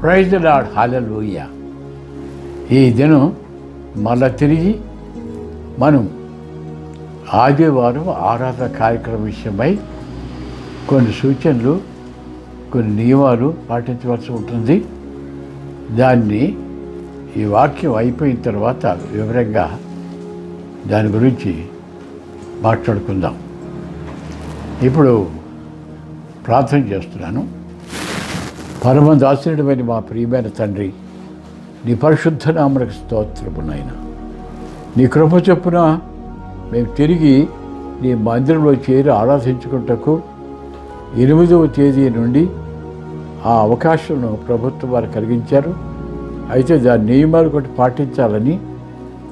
Praise the lord, హల్లెలూయా. ఈ దినం మళ్ళా తిరిగి మనం ఆదివారం ఆరాధన కార్యక్రమం విషయమై కొన్ని సూచనలు, కొన్ని నియమాలు పాటించవలసి ఉంటుంది. దాన్ని ఈ వాక్యం అయిపోయిన తర్వాత వివరంగా దాని గురించి మాట్లాడుకుందాం. ఇప్పుడు ప్రార్థన చేస్తున్నాను. పరమదాసుడమైన మా ప్రియమైన తండ్రి, నీ పరిశుద్ధ నామమునకు స్తోత్రము నాయన. నీ కృప చొప్పున మేము తిరిగి నీ మందిరంలో చేరి ఆరాధించుకుంటకు 8వ తేదీ నుండి ఆ అవకాశం ప్రభుత్వం వారు కలిగించారు. అయితే దాని నియమాలు కూడా పాటించాలని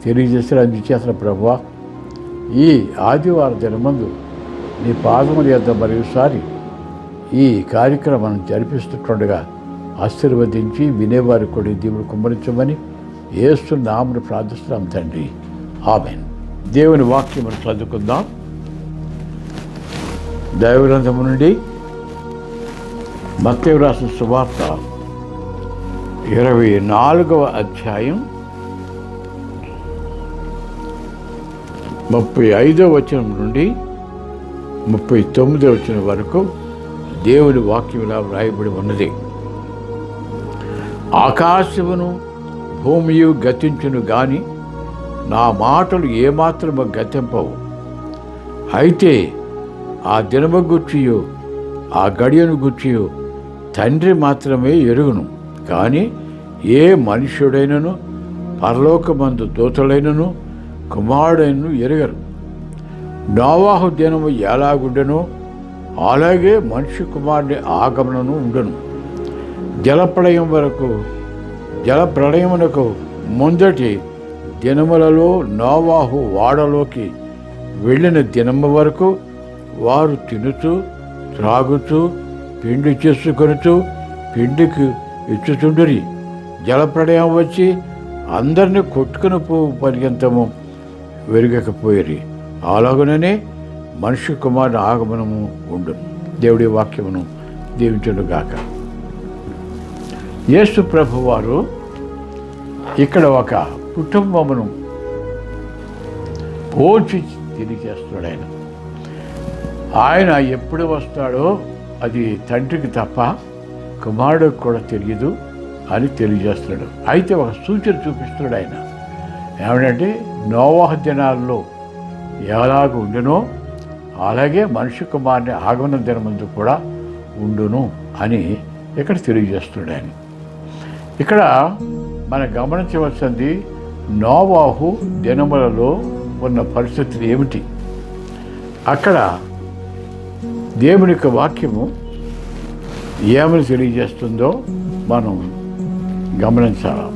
తెలియజేశారు. అందుచేత ప్రభువా, ఈ ఆదివారం దినమందు నీ పాదముల యొద్ద మరోసారి ఈ కార్యక్రమాన్ని జరిపిస్తుండగా ఆశీర్వదించి వినేవారు కూడా దేవుడు కుమ్మరించమని యేసు నామమున ప్రార్థిస్తున్నాం తండ్రి, ఆమేన్. దేవుని వాక్యమును చదువుకుందాం. దైవగ్రంథము నుండి మత్తయి రాసిన సువార్త 24వ అధ్యాయం 35వ వచనం నుండి 39వ వచనం వరకు దేవుని వాక్యం ఇలా వ్రాయబడి ఉన్నది. ఆకాశమును భూమియు గతించును గాని నా మాటలు ఏమాత్రము గతింపవు. అయితే ఆ దినము గూర్చియు ఆ గడియను గూర్చియు తండ్రి మాత్రమే ఎరుగును. కానీ ఏ మనుష్యుడైనను పరలోకమందు దూతలైనను కుమారుడైనను ఎరుగరు. నోవాహు దినము ఎలాగుండెనో అలాగే మనిషి కుమారుని ఆగమనను ఉండను. జలప్రళయమునకు ముందటి దినములలో నోవాహు వాడలోకి వెళ్ళిన దినము వరకు వారు తినుచు త్రాగుచూ పిండి చేసుకొనుచు పిండికి ఇచ్చుచుండిరి. జలప్రళయం వచ్చి అందరినీ కొట్టుకుని పర్యంతము వెరగకపోయిరి. అలాగుననే మనిషి కుమారుని ఆగమనము ఉండు. దేవుడి వాక్యమును దీవించునుగాక. యేసు ప్రభు వారు ఇక్కడ ఒక కుటుంబమును పోల్చి తెలియజేస్తున్నాడు. ఆయన ఎప్పుడు వస్తాడో అది తండ్రికి తప్ప కుమారుడికి కూడా తెలియదు అని తెలియజేస్తున్నాడు. అయితే ఒక సూచన చూపిస్తున్నాడు ఆయన. ఏమిటంటే నోవాహు దినాల్లో ఎలాగ ఉండునో అలాగే మనిషి కుమారుని ఆగమన దినమందు కూడా ఉండును అని ఇక్కడ తెలియజేస్తున్నాడు ఆయన. ఇక్కడ మనం గమనించవలసింది నోవాహు దినములలో ఉన్న పరిస్థితులు ఏమిటి. అక్కడ దేవుని యొక్క వాక్యము ఏమని తెలియజేస్తుందో మనం గమనించాలి.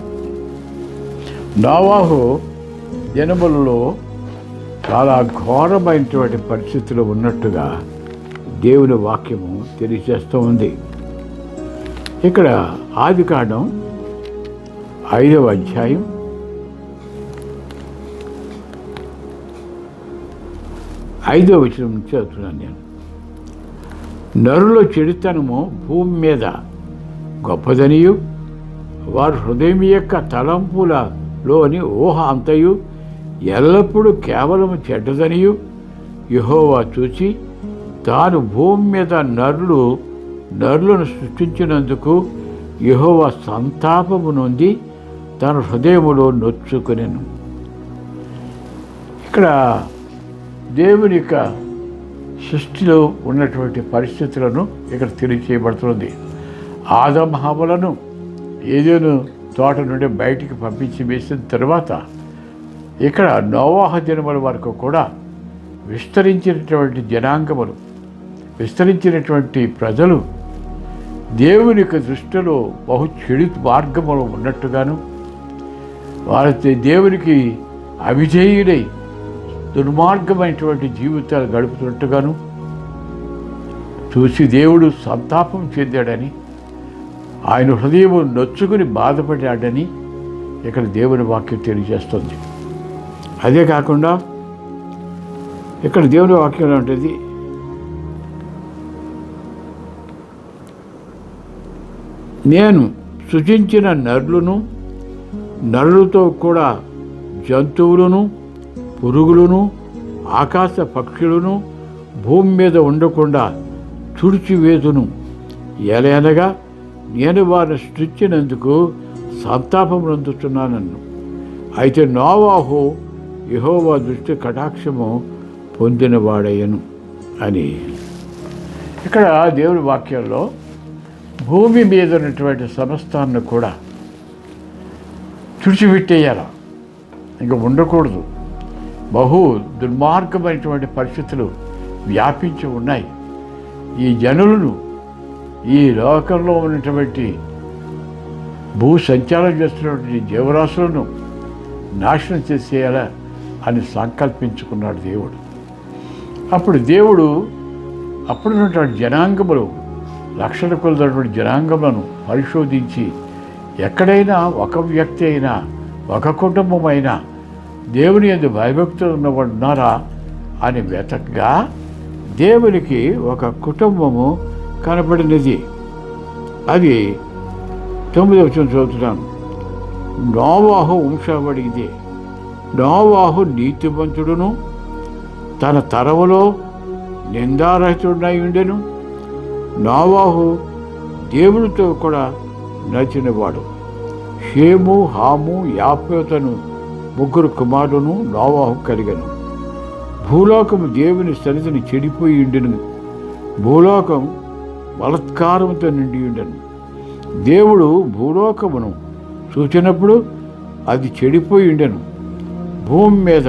నోవాహు దినములలో చాలా ఘోరమైనటువంటి పరిస్థితులు ఉన్నట్టుగా దేవుని వాక్యము తెలియజేస్తూ ఉంది. ఇక్కడ ఆదికాండం 5వ అధ్యాయం 5వ వచనం నుంచి చదువుతున్నాను నేను. నరుల చెడుతనము భూమి మీద గొప్పదనియు వారి హృదయం యొక్క తలంపులలోని ఊహ అంతయు ఎల్లప్పుడూ కేవలం చెడ్డదనియు యెహోవా చూచి తాను భూమి మీద నరులను సృష్టించినందుకు యెహోవా సంతాపము నొంది తన హృదయములో నొచ్చుకొనెను. ఇక్కడ దేవుని యొక్క సృష్టిలో ఉన్నటువంటి పరిస్థితులను ఇక్కడ తెలియచేయబడుతుంది. ఆదమ హవ్వలను ఏదెను తోట నుండి బయటికి పంపించి వేసిన తర్వాత ఇక్కడ నోవాహు దినముల వరకు కూడా విస్తరించినటువంటి జనాంగములు, విస్తరించినటువంటి ప్రజలు దేవుని యొక్క దృష్టిలో బహు చెడు మార్గములు ఉన్నట్టుగాను, వారి దేవునికి అవిధేయులై దుర్మార్గమైనటువంటి జీవితాలు గడుపుతున్నట్టుగాను చూసి దేవుడు సంతాపం చెందాడని, ఆయన హృదయం నొచ్చుకుని బాధపడ్డాడని ఇక్కడ దేవుని వాక్యం తెలియజేస్తుంది. అదే కాకుండా ఇక్కడ దేవుని వాక్యంలో ఉంటుంది, నేను సృజించిన నరులను, నరులతో కూడా జంతువులను, పురుగులను, ఆకాశ పక్షులను భూమి మీద ఉండకుండా తుడిచివేతును. ఎలయనగా నేను వారిని సృష్టించినందుకు సంతాపమునందుతున్నానన్ను. అయితే నోవాహు యెహోవా దృష్టి కటాక్షము పొందినవాడయ్యను అని. ఇక్కడ దేవుని వాక్యంలో భూమి మీద ఉన్నటువంటి సమస్తాన్ని కూడా తుడిచిపెట్టేయాల, ఇంకా ఉండకూడదు. బహు దుర్మార్గమైనటువంటి పరిస్థితులు వ్యాపించి ఉన్నాయి. ఈ జనులను, ఈ లోకంలో ఉన్నటువంటి భూ సంచారం చేస్తున్నటువంటి జీవరాశులను నాశనం చేసేయాలా అని సంకల్పించుకున్నాడు దేవుడు. అప్పుడు దేవుడు అప్పుడున్నటువంటి జనాంగములు, లక్షల కొలైనటువంటి జనాంగములను పరిశోధించి ఎక్కడైనా ఒక వ్యక్తి అయినా, ఒక కుటుంబం అయినా దేవుని యందు భయభక్తులు ఉన్నవాడు ఉన్నారా అని వెతకగా దేవునికి ఒక కుటుంబము కనబడినది. అది 9వ వచనం చదువుతున్నాను. నోవాహు వంశావళి ఇదే. నోవాహు నీతిమంతుడును తన తరములో నిందారహితుడై ఉండెను. నోవాహు దేవునితో కూడా నడిచినవాడు. షేము, హాము, యాఫెతును 3 కుమారులను నోవాహు కలిగను. భూలోకము దేవుని సన్నిధిని చెడిపోయి ఉండెను. భూలోకం బలత్కారంతో నిండి ఉండెను. దేవుడు భూలోకమును చూచినప్పుడు అది చెడిపోయి ఉండెను. భూమి మీద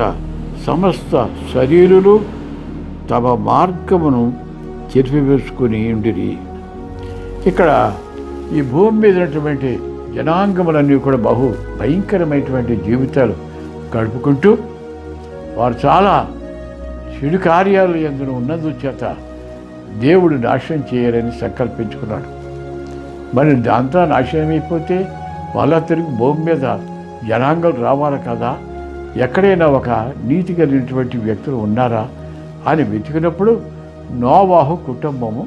సమస్త శరీరులు తమ మార్గమును చెరిపివేసుకుని ఉండిరి. ఇక్కడ ఈ భూమి మీద ఉన్నటువంటి జనాంగములన్నీ కూడా బహు భయంకరమైనటువంటి జీవితాలు గడుపుకుంటూ వారు చాలా చెడు కార్యాలు ఎందుకు ఉన్నందు చేత దేవుడు నాశనం చేయాలని సంకల్పించుకున్నాడు. మరి దాంతో నాశనమైపోతే వాళ్ళ తిరిగి భూమి మీద జనాంగాలు రావాలి కదా, ఎక్కడైనా ఒక నీతి కలిగినటువంటి వ్యక్తులు ఉన్నారా అని వెతికినప్పుడు నోవాహు కుటుంబము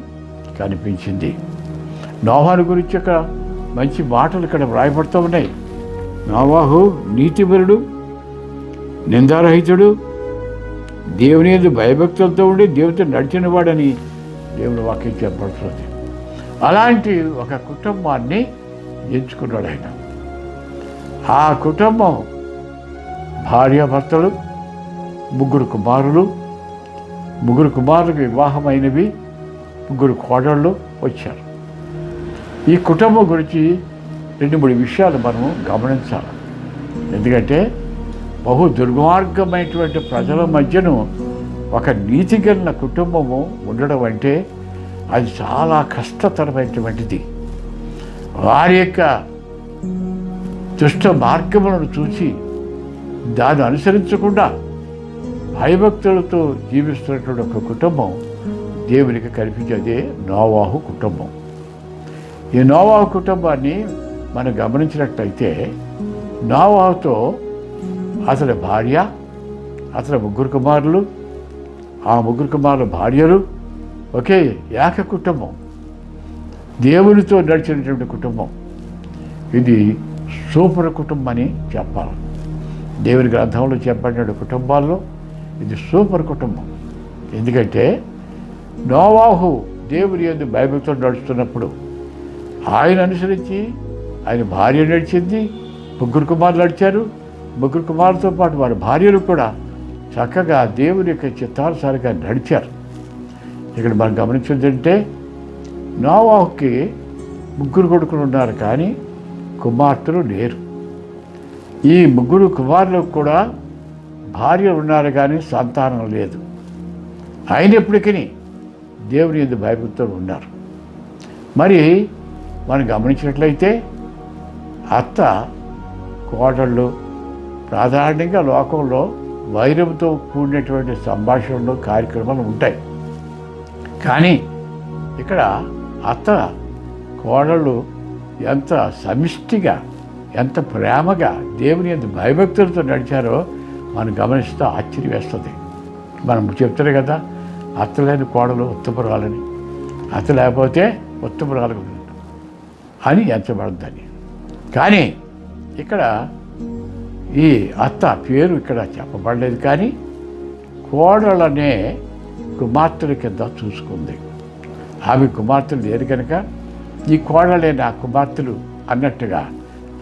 కనిపించింది. నోవాహు గురించి ఒక మంచి మాటలు ఇక్కడ వ్రాయబడుతూ ఉన్నాయి. నోవాహు నీతిపరుడు, నిందారహితుడు, దేవుని యందు భయభక్తులతో ఉండి దేవునితో నడిచినవాడని దేవుని వాక్యం చెప్పబడుతుంది. అలాంటి ఒక కుటుంబాన్ని ఎంచుకున్నాడు ఆయన. ఆ కుటుంబం భార్యాభర్తలు, 3 కుమారులు, 3 కుమారులకు వివాహమైనవి, 3 కోడళ్ళు వచ్చారు. ఈ కుటుంబం గురించి 2-3 విషయాలు మనము గమనించాలి. ఎందుకంటే బహు దుర్మార్గమైనటువంటి ప్రజల మధ్యను ఒక నీతి కలిగిన కుటుంబము ఉండడం అంటే అది చాలా కష్టతరమైనటువంటిది. వారి యొక్క దుష్ట మార్గములను చూసి దాన్ని అనుసరించకుండా భయభక్తులతో జీవిస్తున్నటువంటి ఒక కుటుంబం దేవునికి కనిపించేదే నోవాహు కుటుంబం. ఈ నోవాహు కుటుంబాన్ని మనం గమనించినట్లయితే నోవాహుతో అతని భార్య, అతని 3 కుమారులు, ఆ 3 కుమారుల భార్యలు ఒకే ఏక కుటుంబం, దేవునితో నడిచినటువంటి కుటుంబం. ఇది సూపర్ కుటుంబం అని చెప్పాలి. దేవుని గ్రంథంలో చెప్పబడిన కుటుంబాల్లో ఇది సూపర్ కుటుంబం. ఎందుకంటే నోవాహు దేవుని యందు భయభక్తులు నడుస్తున్నప్పుడు ఆయన అనుసరించి ఆయన భార్య నడిచింది, 3 కుమారులు నడిచారు. 3 కుమారులతో పాటు వారి భార్యలు కూడా చక్కగా దేవుని యొక్క చిత్తానుసారంగా నడిచారు. ఇక్కడ మనం గమనించిందంటే నోవాహుకి 3 కొడుకులు ఉన్నారు, కానీ కుమార్తెలు లేరు. ఈ 3 కుమారులకు కూడా భార్యలు ఉన్నారు, కానీ సంతానం లేదు. అయినప్పటికీ దేవుని యందు భయభక్తులు ఉన్నారు. మరి మనం గమనించినట్లయితే అత్త కోడళ్ళు సాధారణంగా లోకంలో వైరంతో కూడినటువంటి సంభాషణలు, కార్యక్రమాలు ఉంటాయి. కానీ ఇక్కడ అత్త కోడళ్ళు ఎంత సమిష్టిగా, ఎంత ప్రేమగా దేవుని యందు భయభక్తులతో నడిచారో మనం గమనిస్తూ ఆశ్చర్యం వేస్తుంది. మనం చెప్తారు కదా, అత్త లేని కోడలు ఉత్తపురాలని, అత్త లేకపోతే ఉత్తపురాలు అని ఎంచబడుద్దని. కానీ ఇక్కడ ఈ అత్త పేరు ఇక్కడ చెప్పబడలేదు, కానీ కోడలనే కుమార్తెల కింద చూసుకుంది. ఆమె కుమార్తెలు లేరు కనుక ఈ కోడలే నా కుమార్తెలు అన్నట్టుగా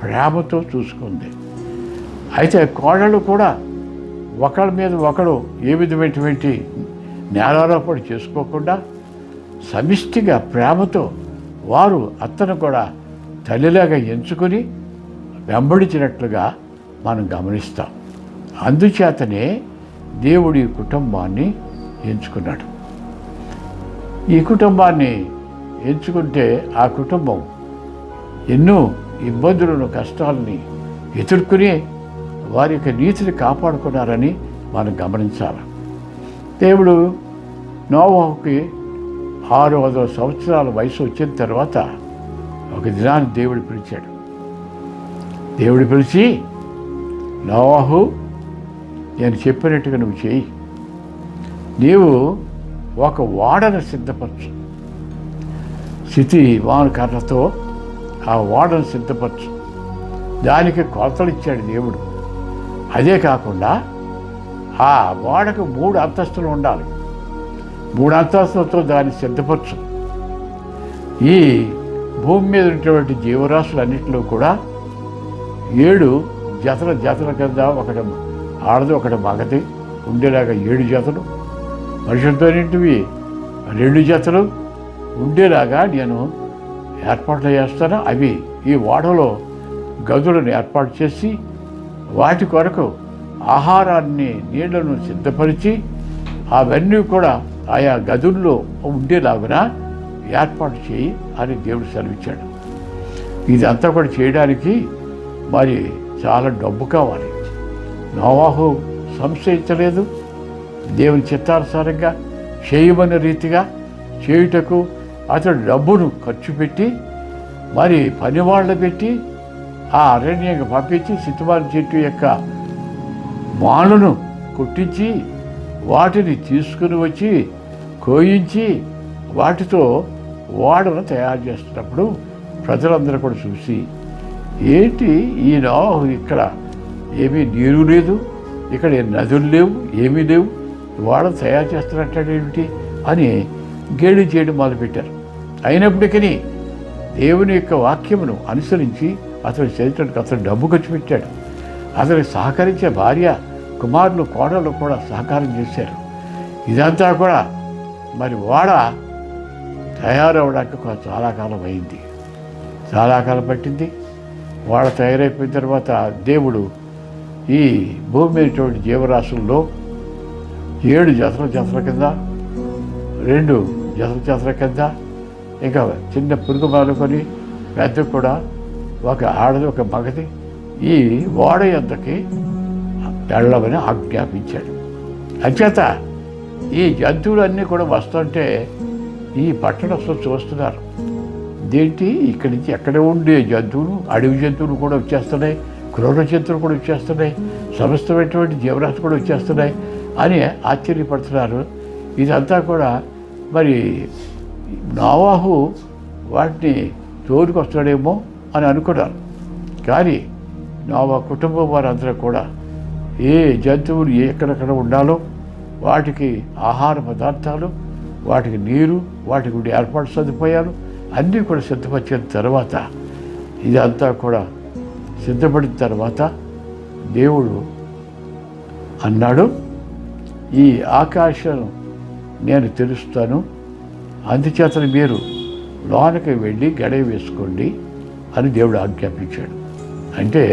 ప్రేమతో చూసుకుంది. అయితే కోడలు కూడా ఒకళ్ళ మీద ఒకడు ఏ విధమైనటువంటి నేరారోపణ చేసుకోకుండా సమిష్టిగా ప్రేమతో వారు అత్తను కూడా తల్లిలాగా ఎంచుకొని వెంబడించినట్లుగా మనం గమనిస్తాం. అందుచేతనే దేవుడు ఈ కుటుంబాన్ని ఎంచుకున్నాడు. ఈ కుటుంబాన్ని ఎంచుకుంటే ఆ కుటుంబం ఎన్నో ఇబ్బందులను, కష్టాలని ఎదుర్కొని వారి యొక్క నీతిని కాపాడుకున్నారని మనం గమనించాలి. దేవుడు నోవహుకి 600 సంవత్సరాల వయసు వచ్చిన తర్వాత ఒక దినాన్ని దేవుడు పిలిచాడు. దేవుడు పిలిచి, నోవహు, నేను చెప్పినట్టుగా నువ్వు చేయి. నీవు ఒక ఓడను సిద్ధపరచు. వానకర్రతో ఆ ఓడను సిద్ధపరచు. దానికి కొలతలు ఇచ్చాడు దేవుడు. అదే కాకుండా ఆ ఓడకు 3 అంతస్తులు ఉండాలి. 3 అంతస్తులతో దాన్ని సిద్ధపరచు. ఈ భూమి మీద ఉన్నటువంటి జీవరాశులన్నింటిలో కూడా 7 జతల కింద, ఒకటి ఆడది ఒకటి మగది ఉండేలాగా 7 జతలు, మనుషులతో నింటివి 2 జతలు ఉండేలాగా నేను ఏర్పాట్లు చేస్తాను. అవి ఈ ఓడలో గదులను ఏర్పాటు చేసి వాటి కొరకు ఆహారాన్ని, నీళ్లను సిద్ధపరిచి అవన్నీ కూడా ఆయా గదుల్లో ఉండేలాగున ఏర్పాటు చేయి అని దేవుడు సెలవిచ్చాడు. ఇదంతా కూడా చేయడానికి మరి చాలా డబ్బు కావాలి. నోవాహు సంశయించలేదు. దేవుని చిత్తానుసారంగా చేయమన్న రీతిగా చేయుటకు అతడు డబ్బును ఖర్చు పెట్టి మరి పనివాళ్ళు పెట్టి ఆ అరణ్యంగా పంపించి సితువారి చెట్టు యొక్క మాలను కొట్టించి వాటిని తీసుకుని వచ్చి కోయించి వాటితో ఓడను తయారు చేస్తున్నప్పుడు ప్రజలందరూ కూడా చూసి, ఏంటి ఈ నోవాహు, ఇక్కడ ఏమీ నీరు లేదు, ఇక్కడ నదులు లేవు, ఏమీ లేవు, ఓడ తయారు చేస్తున్నట్టేమిటి అని గేలి చేయడం మొదలుపెట్టారు. అయినప్పటికీ దేవుని యొక్క వాక్యమును అనుసరించి అతని చరిత్రకు అతను డబ్బు ఖర్చు పెట్టాడు. అతనికి సహకరించే భార్య, కుమారులు, కోడళ్ళు కూడా సహకారం చేశారు. ఇదంతా కూడా మరి ఓడ తయారవడానికి చాలా కాలం అయింది, చాలా కాలం పట్టింది. ఓడ తయారైపోయిన తర్వాత దేవుడు ఈ భూమి మీదటువంటి జీవరాశుల్లో 7 జతల కింద, 2 జతల కింద, ఇంకా చిన్న పురుగు మొదలుకొని పెద్ద కూడా ఒక ఆడది ఒక మగది ఈ ఓడ యొద్దకి వెళ్ళమని ఆజ్ఞాపించాడు. అంచేత ఈ జంతువులన్నీ కూడా వస్తుంటే ఈ పట్టణస్తులు చూస్తున్నారు. ఇదేంటి, ఇక్కడి నుంచి ఎక్కడ ఉండే జంతువులు, అడవి జంతువులు కూడా వచ్చేస్తున్నాయి, క్రూర జంతువులు కూడా వచ్చేస్తున్నాయి, సమస్తమైనటువంటి జీవరాశి కూడా వచ్చేస్తున్నాయి అని ఆశ్చర్యపడుతున్నారు. ఇదంతా కూడా మరి నోవాహు వాటిని తోలుకొస్తాడేమో అని అనుకున్నారు. కానీ నోవా కుటుంబం వారందరూ కూడా ఏ జంతువులు ఎక్కడెక్కడ ఉండాలో వాటికి ఆహార పదార్థాలు, వాటికి నీరు, వాటికి ఉండే ఏర్పాటు సదుపాయాలు అన్నీ కూడా సిద్ధపరిచిన తర్వాత, ఇదంతా కూడా సిద్ధపడిన తర్వాత దేవుడు అన్నాడు, ఈ ఆకాశం నేను తెరుస్తాను, అందుచేత మీరు లోనకి వెళ్ళి గడియ వేసుకోండి అని దేవుడు ఆజ్ఞాపించాడు. అంటే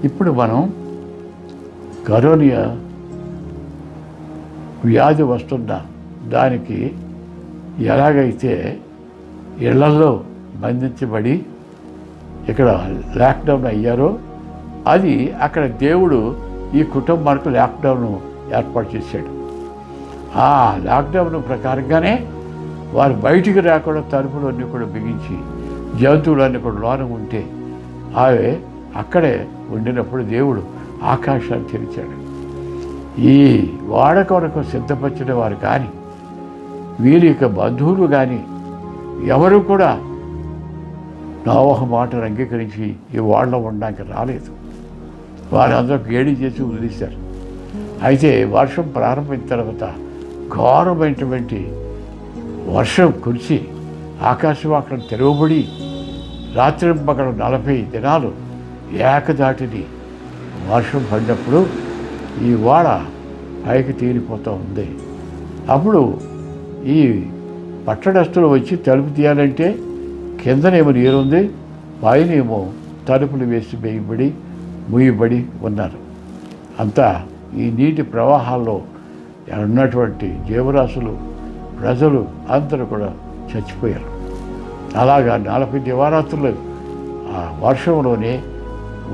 ఇప్పుడు మనం కరోనా వ్యాధి వస్తున్న దానికి ఎలాగైతే ఇళ్లలో బంధించబడి ఇక్కడ లాక్డౌన్ అయ్యారో, అది అక్కడ దేవుడు ఈ కుటుంబానికి లాక్డౌన్ ఏర్పాటు చేశాడు. ఆ లాక్డౌన్ ప్రకారంగానే వారు బయటికి రాకుండా తలుపులన్నీ కూడా బిగించి జంతువులన్నీ కూడా లోన ఉంటే అవి అక్కడే ఉండినప్పుడు దేవుడు ఆకాశాన్ని తెరిచాడు. ఈ వాడ కొరకు సిద్ధపరిచిన వారు కానీ, వీరి యొక్క బంధువులు కానీ ఎవరు కూడా నోవహు మాటను అంగీకరించి ఈ ఓడలో ఉండడానికి రాలేదు. వారందరూ గేడి చేసి వదిలేశారు. అయితే వర్షం ప్రారంభమైన తర్వాత ఘోరమైనటువంటి వర్షం కురిసి ఆకాశవాకం తెరవబడి రాత్రింపగల 40 దినాలు ఏకదాటిని వర్షం పడినప్పుడు ఈ ఓడ పైకి తేలిపోతూ ఉంది. అప్పుడు ఈ పట్టణస్తులు వచ్చి తలుపు తీయాలంటే కిందనేమో నీరుంది, పైనేమో తలుపులు వేసి వేయబడి ముయ్యబడి ఉన్నారు. అంతా ఈ నీటి ప్రవాహాల్లో ఉన్నటువంటి జీవరాశులు, ప్రజలు అందరూ కూడా చచ్చిపోయారు. అలాగా 40 దివారాత్రులు ఆ వర్షంలోనే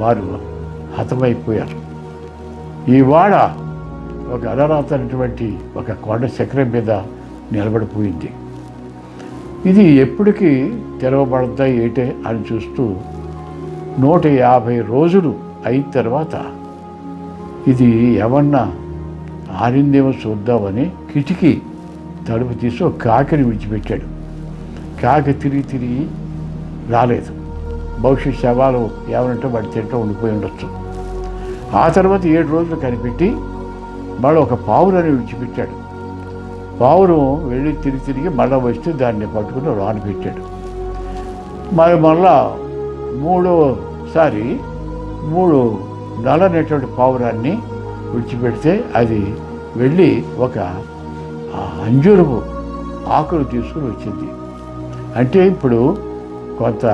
వారు హతమైపోయారు. ఈ వాడ ఒక అలరాతనటువంటి ఒక కొండ శిఖరం మీద నిలబడిపోయింది. ఇది ఎప్పటికీ తెరవబడతా ఏటే అని చూస్తూ 150 రోజులు అయిన తర్వాత ఇది ఏమన్నా ఆరిందేమో చూద్దామని కిటికీ తలుపు తీసి ఒక కాకిని విడిచిపెట్టాడు. కాకి తిరిగి రాలేదు. భవిష్యత్ శవాలు ఏమనంటే వాడి తింటూ ఉండిపోయి ఉండొచ్చు. ఆ తర్వాత 7 రోజులు కనిపెట్టి మళ్ళీ ఒక పావురని విడిచిపెట్టాడు. పావురం వెళ్ళి తిరిగి మళ్ళీ వస్తే దాన్ని పట్టుకుని రాను పెట్టాడు. మళ్ళా 3వసారి 3 నెలనేటువంటి పావురాన్ని విడిచిపెడితే అది వెళ్ళి ఒక అంజూరపు ఆకులు తీసుకుని వచ్చింది. అంటే ఇప్పుడు కొంత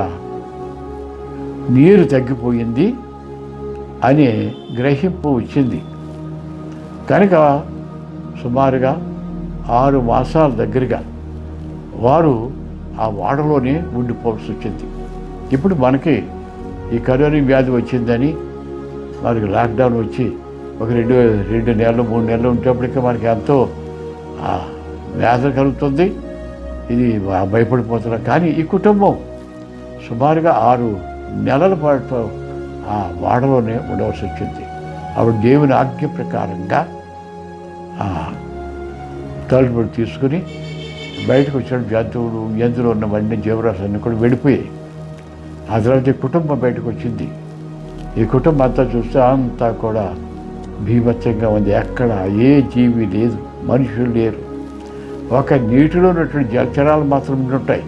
నీరు తగ్గిపోయింది అనే గ్రహింపు వచ్చింది. కనుక సుమారుగా 6 మాసాల దగ్గరగా వారు ఆ వాడలోనే ఉండిపోవాల్సి వచ్చింది. ఇప్పుడు మనకి ఈ కరోనా వ్యాధి వచ్చిందని మనకి లాక్డౌన్ వచ్చి ఒక 2 నెలలు 3 నెలలు ఉండేప్పటికీ మనకి ఎంతో వ్యాధి కలుగుతుంది. ఇది భయపడిపోతున్నారు. కానీ ఈ కుటుంబం సుమారుగా 6 నెలల పాటు ఆ వాడలోనే ఉండవలసి వచ్చింది. అప్పుడు దేవుని ఆజ్ఞ ప్రకారంగా తలుపులు తీసుకుని బయటకు వచ్చిన జంతువులు, ఎందులో ఉన్నవన్నీ జీవరాశులన్నీ కూడా వెళ్ళిపోయాయి. ఆ తర్వాత ఈ కుటుంబం బయటకు వచ్చింది. ఈ కుటుంబం అంతా చూస్తే అంతా కూడా భీభత్సంగా ఉంది. ఎక్కడ ఏ జీవి లేదు, మనుషులు లేరు. ఒక నీటిలో ఉన్నటువంటి జలచరాలు మాత్రం ఉంటాయి.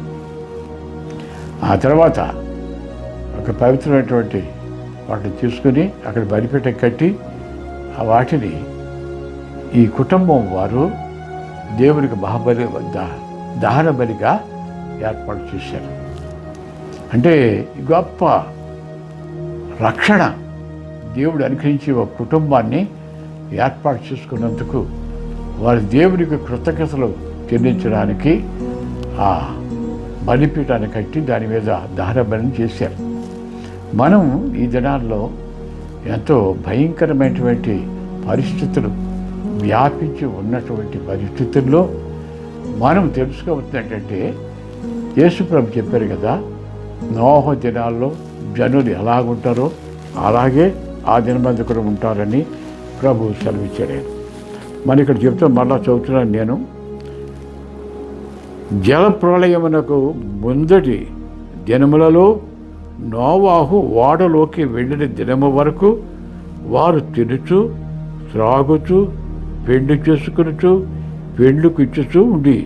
ఆ తర్వాత ఒక పవిత్రమైనటువంటి వాటిని తీసుకుని అక్కడ బలిపీఠం కట్టి ఆ వాటిని ఈ కుటుంబం వారు దేవునికి మహాబలి దహన బలిగా ఏర్పాటు చేశారు. అంటే గొప్ప రక్షణ దేవుడు అనుగ్రహించి ఒక కుటుంబాన్ని ఏర్పాటు చేసుకున్నందుకు వారి దేవునికి కృతజ్ఞతలు చెల్లించడానికి ఆ బలిపీఠాన్ని కట్టి దాని మీద దహన బలిని చేశారు. మనం ఈ దినాల్లో ఎంతో భయంకరమైనటువంటి పరిస్థితులు వ్యాపించి ఉన్నటువంటి పరిస్థితుల్లో మనం తెలుసుకోవచ్చు ఏంటంటే, యేసుప్రభు చెప్పారు కదా, నోహు దినాల్లో జనులు ఎలాగుంటారో అలాగే ఆ దినమందు కూడా ఉంటారని ప్రభు సెలవిచ్చాడు. మన ఇక్కడ చెప్తే మళ్ళా చదువుతున్నాను నేను. జల ప్రళయమునకు ముందటి దినములలో నోవాహు ఓడలోకి వెళ్ళిన దినము వరకు వారు తినుచు త్రాగుచు పెండ్లి చేసుకునుచు పెండ్లుకు ఇచ్చుచూ ఉండి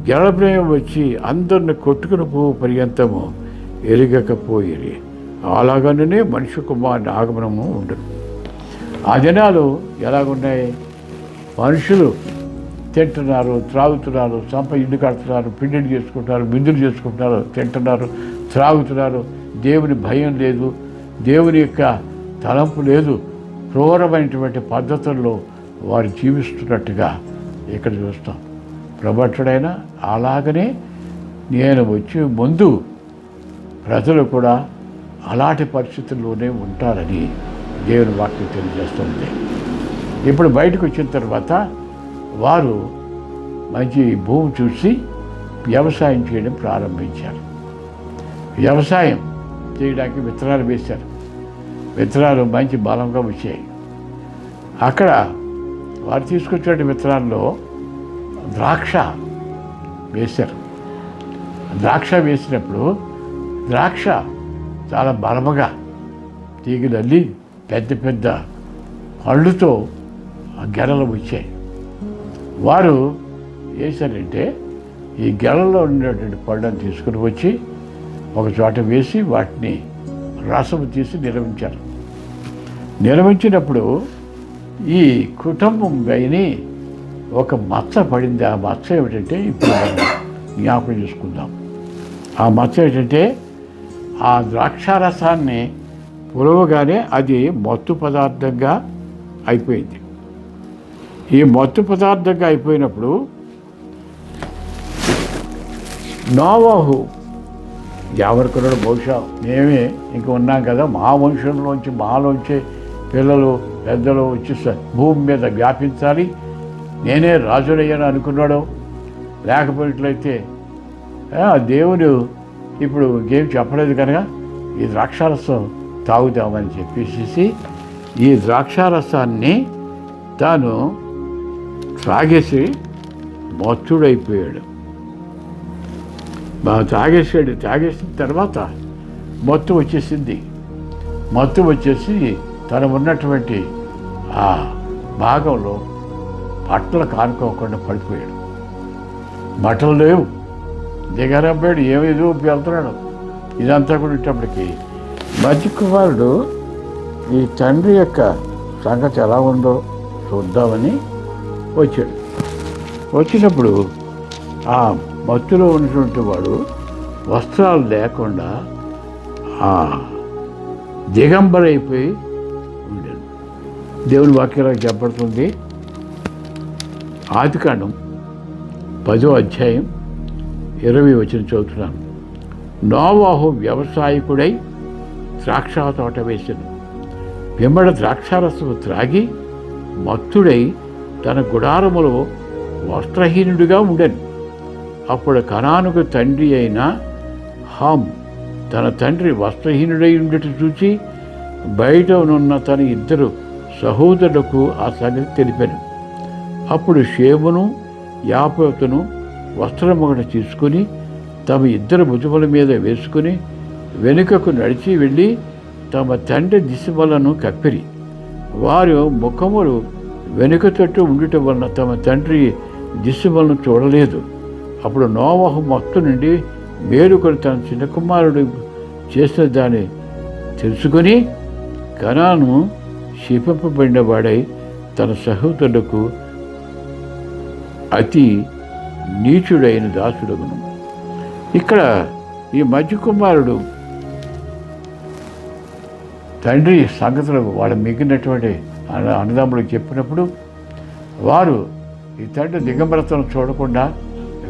జలప్రళయం వచ్చి అందరిని కొట్టుకుని పోవు పర్యంతము ఎరగకపోయిరి. అలాగనే మనిషి కుమారుని ఆగమనము ఉండదు. ఆ ఎలాగున్నాయి? మనుషులు తింటున్నారు, త్రాగుతున్నారు, ఇల్లు కడుతున్నారు, పిండిని చేసుకుంటున్నారు, విందులు చేసుకుంటున్నారు, తింటున్నారు, త్రాగుతున్నారు. దేవుని భయం లేదు, దేవుని యొక్క తలంపు లేదు. క్రూరమైనటువంటి పద్ధతుల్లో వారు జీవిస్తున్నట్టుగా ఇక్కడ చూస్తాం. ప్రభట్టుడైనా అలాగనే నేను వచ్చే ముందు ప్రజలు కూడా అలాంటి పరిస్థితుల్లోనే ఉంటారని దేవుని వాక్యం తెలియజేస్తుంది. ఇప్పుడు బయటకు వచ్చిన తర్వాత వారు మంచి భూమి చూసి వ్యవసాయం చేయడం ప్రారంభించారు. వ్యవసాయం చేయడానికి విత్తనాలు వేశారు. విత్తనాలు మంచి బలంగా వచ్చాయి. అక్కడ వారు తీసుకొచ్చిన విత్తనాల్లో ద్రాక్ష వేశారు. ద్రాక్ష వేసినప్పుడు ద్రాక్ష చాలా బలముగా తీగలల్లి పెద్ద పెద్ద పళ్ళుతో ఆ గెలలు వచ్చాయి. వారు చేశారంటే ఈ గెలలో ఉండేటువంటి పళ్ళను తీసుకుని వచ్చి ఒక చోట వేసి వాటిని రసము తీసి నిలవించారు. నిలవించినప్పుడు ఈ కుటుంబం పైని ఒక మచ్చ పడింది. ఆ మచ్చ ఏమిటంటే ఇప్పుడు మనం జ్ఞాపకం చేసుకుందాం. ఆ మచ్చ ఏంటంటే ఆ ద్రాక్షారసాన్ని పులవగానే అది మత్తు పదార్థంగా అయిపోయింది. ఈ మత్తు పదార్థంగా అయిపోయినప్పుడు నోవహు ఎవరికొన్నాడు, బహుశా మేమే ఇంక ఉన్నాం కదా, మా వంశంలోంచి మాలోంచి పిల్లలు పెద్దలు వచ్చి భూమి మీద వ్యాపించాలి, నేనే రాజునయ్యాను అనుకున్నాడు. లేకపోయినట్లయితే దేవుడు ఇప్పుడు ఇంకేం చెప్పలేదు కనుక ఈ ద్రాక్షారసం తాగుతామని చెప్పేసి ఈ ద్రాక్షారసాన్ని తాను తాగేసి మత్తుడైపోయాడు. తాగేసిన తర్వాత మత్తు వచ్చేసింది. మత్తు వచ్చేసి తను ఉన్నటువంటి ఆ భాగంలో బట్టలు కానుకోకుండా పడిపోయాడు. బట్టలు లేవు, దిగరబ్బాడు, ఏమేదో వెళ్తున్నాడు. ఇదంతా కూడా ఇట్టప్పటికి మధ్య కుమారుడు ఈ తండ్రి యొక్క సంగతి ఎలా ఉందో చూద్దామని వచ్చాడు. వచ్చినప్పుడు ఆ మత్తులో ఉన్నటువంటి వాడు వస్త్రాలు లేకుండా దిగంబరైపోయి ఉండాడు. దేవుని వాక్యాలకు చెప్పబడుతుంది. ఆదికాండం 10వ అధ్యాయం 20 వచనం చదువుతున్నాను. నోవహు వ్యవసాయకుడై ద్రాక్ష తోట వేసాను. వెంబడ ద్రాక్షారసము త్రాగి మత్తుడై తన గుడారములో వస్త్రహీనుడిగా ఉండెను. అప్పుడు కనానుకు తండ్రి అయిన హామ్ తన తండ్రి వస్త్రహీనుడై ఉండేట చూచి బయటనున్న తన ఇద్దరు సహోదరులకు ఆ సంగతి తెలిపాను. అప్పుడు షేమును యాపేతును వస్త్రమొకటి తీసుకుని తమ ఇద్దరు భుజముల మీద వేసుకుని వెనుకకు నడిచి వెళ్ళి తమ తండ్రి దిశమలను కప్పిరి. వారు ముఖములు వెనుక తట్టు ఉండటం వలన తమ తండ్రి దిశమలను చూడలేదు. అప్పుడు నోవహు మత్తు నుండి మేలుకొని తన చిన్న కుమారుడు చేసిన దాన్ని తెలుసుకొని కనాను శపింపబడిన వాడై తన సహోదరులకు అతి నీచుడైన దాసుడగును. ఇక్కడ ఈ మధ్య కుమారుడు తండ్రి సంగతులకు వాళ్ళ మిగిలినటువంటి అన్నదమ్ములకు చెప్పినప్పుడు వారు ఈ తండ్రి దిగంబరతను చూడకుండా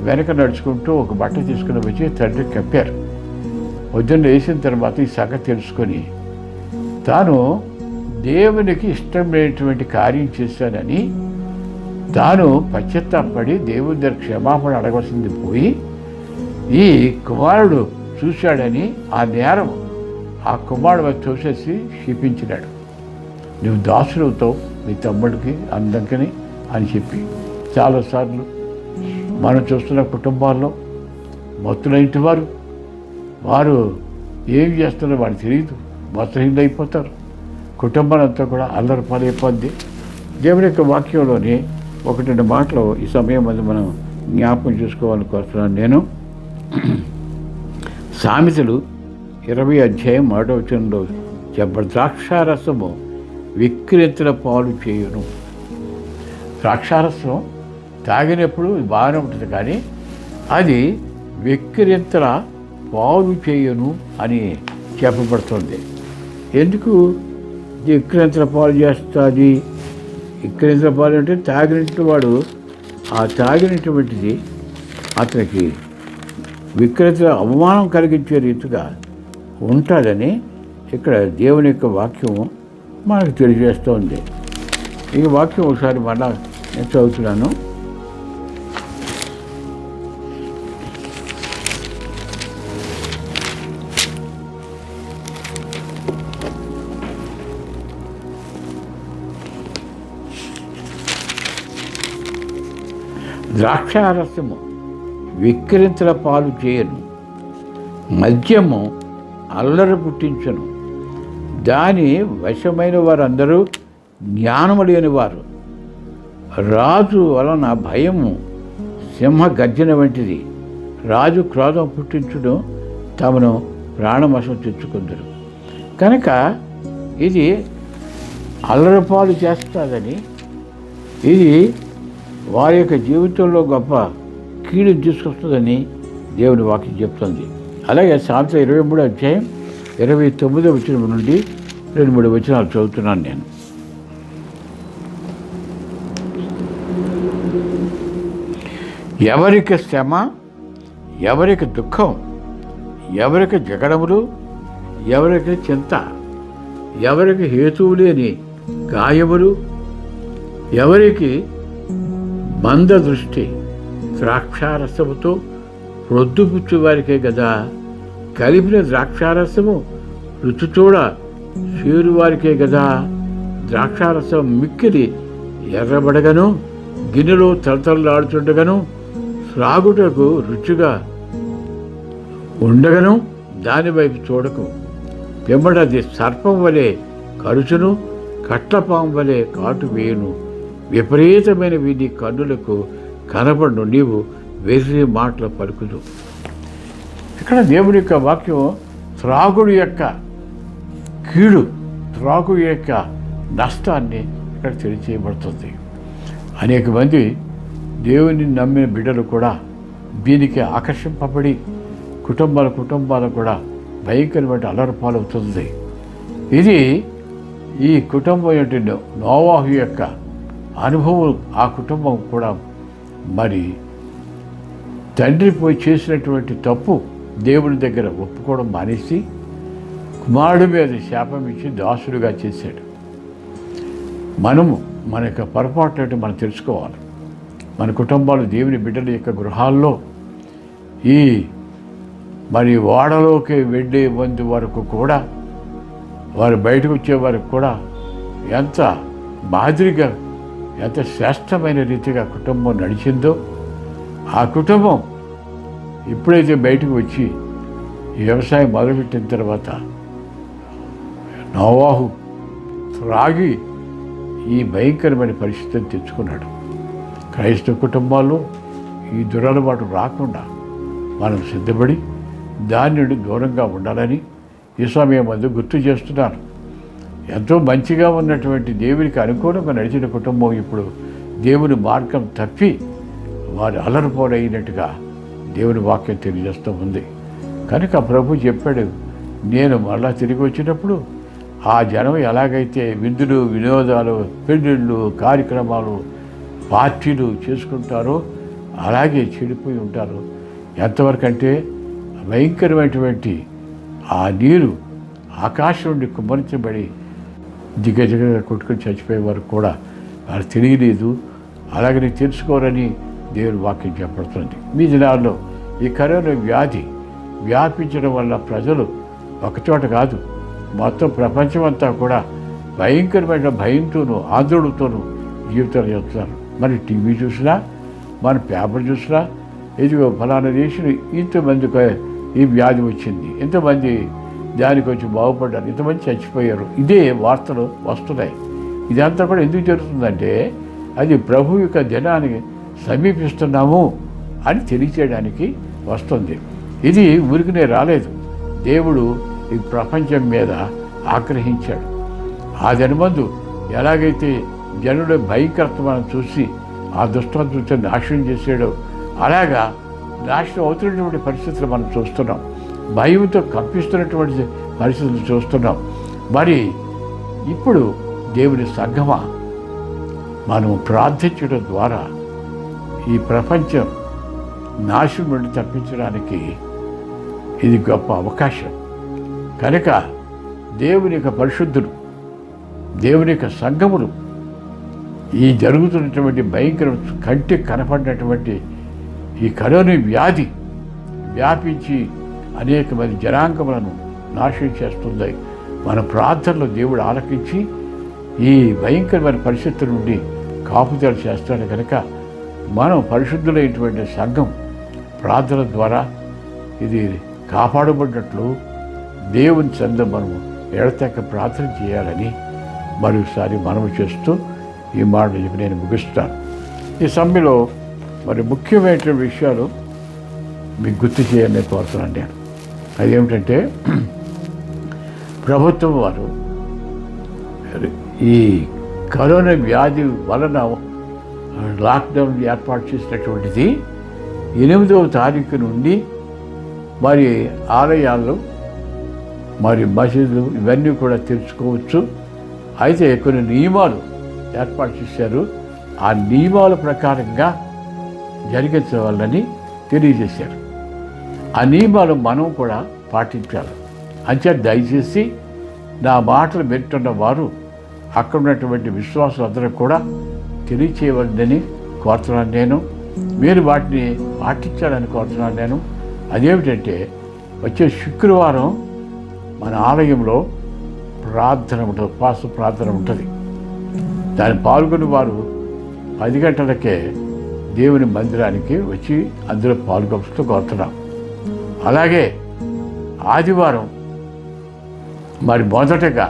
వెనక నడుచుకుంటూ ఒక బట్ట తీసుకుని వచ్చి తండ్రి కప్పారు. పొద్దున్న వేసిన తర్వాత ఈ సంగతి తెలుసుకొని తాను దేవునికి ఇష్టం లేనటువంటి కార్యం చేశానని తాను పశ్చాత్తాపడి దేవుని దగ్గర క్షమాపణ అడగవలసింది పోయి ఈ కుమారుడు చూశాడని ఆ నేరం ఆ కుమారుడు చూసేసి శపించినాడు. నువ్వు దాసులవుతావు మీ తమ్ముడికి అందరికని అని చెప్పి చాలాసార్లు మనం చూస్తున్న కుటుంబాల్లో మత్తులైన వారు ఏం చేస్తారో వాడికి తెలియదు, వస్త్రహీనులు అయిపోతారు. కుటుంబాలంతా కూడా అల్లరి పాలైపోద్ది. దేవుని యొక్క వాక్యంలోని 1-2 మాటలు ఈ సమయం అది మనం జ్ఞాపకం చేసుకోవాలని కోరుతున్నాను. నేను సామెతలు 20వ అధ్యాయం 1వ వచనంలో ద్రాక్షారసము విక్రేతల పాలు చేయును. ద్రాక్షారసం తాగినప్పుడు బాగానే ఉంటుంది, కానీ అది విక్రేతల పాలు చేయును అని చెప్పబడుతుంది. ఎందుకు విక్రేతల పాలు చేస్తుంది? విక్రేతల పాలు అంటే తాగినట్టు వాడు ఆ తాగినటువంటిది అతనికి విక్రేతల అవమానం కలిగించే రీతిగా ఉంటుందని ఇక్కడ దేవుని యొక్క వాక్యం మనకు తెలియజేస్తోంది. ఈ వాక్యం ఒకసారి మళ్ళా నేను చదువుతున్నాను. ద్రాక్షారసము విక్రేతల పాలు చేయను, మద్యము అల్లరి పుట్టించును. దాని వశమైన వారందరూ జ్ఞానము లేనివారు. రాజు వలన భయము సింహ గర్జన వంటిది. రాజు క్రోధం పుట్టించును, తమను ప్రాణవశం తెచ్చుకుందరు. కనుక ఇది అల్లరిపాలు చేస్తుందని, ఇది వారి యొక్క జీవితంలో గొప్ప కీడు తీసుకొస్తుందని దేవుని వాక్యం చెప్తుంది. అలాగే సామెతలు 23వ అధ్యాయం 29వ వచనం నుండి 2-3 వచనాలు చదువుతున్నాను నేను. ఎవరికి శ్రమ, ఎవరికి దుఃఖం, ఎవరికి జగడములు, ఎవరికి చింత, ఎవరికి హేతువు లేని గాయములు, ఎవరికి మంద దృష్టి, ద్రాక్షారసముతో ప్రొద్దుపుచ్చు వారికే కదా. కలిపిన ద్రాక్షారసము రుచి చూడ చేరువారికే కదా. ద్రాక్షారసం మిక్కిలి ఎర్రబడగను, గిన్నెలో తలతలలాడుచుండగను, త్రాగుటకు రుచిగా ఉండగను దానివైపు చూడకు. పిమ్మటది సర్పం వలె కరుచును, కట్లపాము వలె కాటు వేయును. విపరీతమైన నీ కన్నులకు కనపడు, నీవు వెర్రి మాటలు పలుకుదు. ఇక్కడ దేవుడి యొక్క వాక్యం త్రాగుడు యొక్క కీడు, త్రాగుడు యొక్క నష్టాన్ని ఇక్కడ తెలియచేయబడుతుంది. అనేక మంది దేవుని నమ్మిన బిడ్డలు కూడా దీనికి ఆకర్షింపబడి కుటుంబాలు కూడా భయంకరమైన అల్లరిపాలవుతుంది. ఇది ఈ కుటుంబం ఏంటి, నోవాహు యొక్క అనుభవం. ఆ కుటుంబం కూడా మరి తండ్రి పోయి చేసినటువంటి తప్పు దేవుని దగ్గర ఒప్పుకోవడం మానేసి కుమారుడి మీద శాపం ఇచ్చి దాసుడుగా చేశాడు. మనము మన యొక్క పొరపాట్లు మనం తెలుసుకోవాలి. మన కుటుంబాలు దేవుని బిడ్డల యొక్క గృహాల్లో ఈ మరి ఓడలోకి వెళ్ళే ముందు వరకు కూడా, వారు బయటకు వచ్చే వరకు కూడా ఎంత మాదిరిగా, ఎంత శ్రేష్టమైన రీతిగా కుటుంబం నడిచిందో, ఆ కుటుంబం ఎప్పుడైతే బయటకు వచ్చి ఈ వ్యవసాయం మొదలుపెట్టిన తర్వాత నోవాహు త్రాగి ఈ భయంకరమైన పరిస్థితిని తెచ్చుకున్నాడు. క్రైస్తవ కుటుంబాల్లో ఈ దురలవాటు రాకుండా మనం సిద్ధపడి దాని నుండి దూరంగా ఉండాలని ఈ సమయం ముందు గుర్తు చేస్తున్నాను. ఎంతో మంచిగా ఉన్నటువంటి దేవునికి అనుకూలంగా నడిచిన కుటుంబం ఇప్పుడు దేవుని మార్గం తప్పి వారు అల్లరిపోలైనట్టుగా దేవుని వాక్యం తెలియజేస్తూ ఉంది. కనుక ప్రభు చెప్పాడు, నేను మళ్ళా తిరిగి వచ్చినప్పుడు ఆ జనం ఎలాగైతే విందులు, వినోదాలు, పెళ్ళిళ్ళు, కార్యక్రమాలు, పార్టీలు చేసుకుంటారో అలాగే చెడిపోయి ఉంటారు. ఎంతవరకు అంటే భయంకరమైనటువంటి ఆ నీరు ఆకాశం నుండి కుమ్మరించబడి దిగజగగా కొట్టుకొని చచ్చిపోయే వరకు కూడా వారు తెలియలేదు. అలాగని తెలుసుకోరని దేవుని వాక్యం చెప్పబడుతుంది. మీ దినాల్లో ఈ కరోనా వ్యాధి వ్యాపించడం వల్ల ప్రజలు ఒకచోట కాదు, మొత్తం ప్రపంచమంతా కూడా భయంకరమైన భయంతోనూ ఆందోళనతోనూ జీవితాలు చేస్తున్నారు. మరి టీవీ చూసినా, మన పేపర్ చూసినా, ఇదిగో ఫలానా దేశం ఇంతమందికి ఈ వ్యాధి వచ్చింది, ఇంతమంది దానికి వచ్చి బాగుపడ్డారు, ఇంతమంది చచ్చిపోయారు, ఇదే వార్తలు వస్తున్నాయి. ఇదంతా కూడా ఎందుకు జరుగుతుందంటే అది ప్రభు యొక్క దినాన్ని సమీపిస్తున్నాము అని తెలియచేయడానికి వస్తుంది. ఇది ఊరికినే రాలేదు. దేవుడు ఈ ప్రపంచం మీద ఆగ్రహించాడు. ఆ దినమందు ఎలాగైతే జనుల భయంకరత్వాన్ని చూసి ఆ దుష్టంతో నాశనం చేసాడో అలాగా నాశనం అవుతున్నటువంటి పరిస్థితులు మనం చూస్తున్నాం. భయంతో కంపిస్తున్నటువంటి పరిస్థితులు చూస్తున్నాం. మరి ఇప్పుడు దేవుని సంఘమా, మనం ప్రార్థించడం ద్వారా ఈ ప్రపంచం నాశనం నుండి తప్పించడానికి ఇది గొప్ప అవకాశం. కనుక దేవుని యొక్క పరిశుద్ధులు, దేవుని యొక్క సంఘములు ఈ జరుగుతున్నటువంటి భయంకర కంటికి కనపడినటువంటి ఈ కరోనా వ్యాధి వ్యాపించి అనేక మంది జనాంగములను నాశనం చేస్తుంది. మన ప్రార్థనలో దేవుడు ఆలకించి ఈ భయంకరమైన పరిస్థితుల నుండి కాపుదల చేస్తాడు. కనుక మనం పరిశుద్ధులైనటువంటి సంఘం ప్రార్థన ద్వారా ఇది కాపాడబడినట్లు దేవుని సన్నిధిలో మనము ఎడతెక్క ప్రార్థన చేయాలని మరోసారి మనవి చేస్తూ ఈ మాటలు చెప్పి నేను ముగిస్తాను. ఈ సమయంలో మరి ముఖ్యమైన విషయాలు మీకు గుర్తు చేయాలని కోరుతున్నాను నేను. అదేమిటంటే, ప్రభుత్వం వారు ఈ కరోనా వ్యాధి వలన లాక్డౌన్ ఏర్పాటు చేసినటువంటిది 8వ తారీఖు నుండి మరి ఆలయాలు మరి మసీదులు ఇవన్నీ కూడా తెరుచుకోవచ్చు. అయితే కొన్ని నియమాలు ఏర్పాటు చేశారు. ఆ నియమాల ప్రకారంగా జరిగించవాలని తెలియజేశారు. ఆ నియమాలు మనం కూడా పాటించాలి. అంతే దయచేసి నా మాటలు వింటున్న వారు అక్కడ ఉన్నటువంటి విశ్వాసులందరూ కూడా తెలియచేయవలదని కోరుతున్నాను నేను. మీరు వాటిని పాటించాలని కోరుతున్నాను నేను. అదేమిటంటే, వచ్చే శుక్రవారం మన ఆలయంలో ప్రార్థన ఉంటుంది, ఉపవాస ప్రార్థన ఉంటుంది. దాన్ని పాల్గొని వారు 10 గంటలకే దేవుని మందిరానికి వచ్చి అందులో పాల్గొస్తూ కోరుతున్నాం. అలాగే ఆదివారం మరి మొదటగా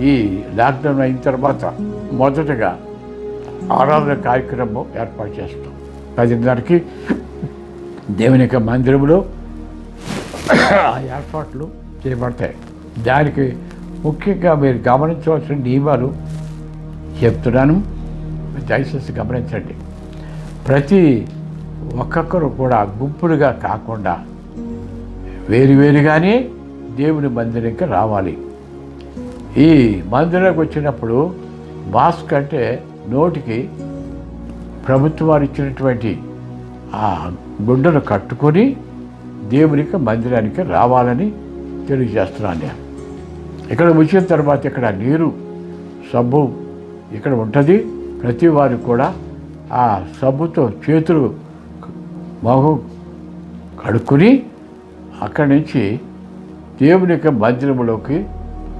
ఈ లాక్డౌన్ అయిన తర్వాత మొదటగా ఆరాధన కార్యక్రమం ఏర్పాటు చేస్తాం. 10:30కి దేవుని యొక్క మందిరంలో ఆ ఏర్పాట్లు చేయబడతాయి. దానికి ముఖ్యంగా మీరు గమనించవలసిన నియమాలు చెప్తున్నాను, దయచేసి గమనించండి. ప్రతి ఒక్కొక్కరు కూడా గుంపులుగా కాకుండా వేరువేరుగానే దేవుని మందిరానికి రావాలి. ఈ మందిరానికి వచ్చినప్పుడు మాస్క్ అంటే నోటికి ప్రభుత్వం వారు ఇచ్చినటువంటి ఆ గుడ్డను కట్టుకొని దేవునికి మందిరానికి రావాలని తెలియజేస్తున్నాను నేను. ఇక్కడ వచ్చిన తర్వాత ఇక్కడ నీరు సబ్బు ఇక్కడ ఉంటుంది. ప్రతి వారు కూడా ఆ సబ్బుతో చేతులు మొహం కడుక్కొని అక్కడి నుంచి దేవుని యొక్క మందిరంలోకి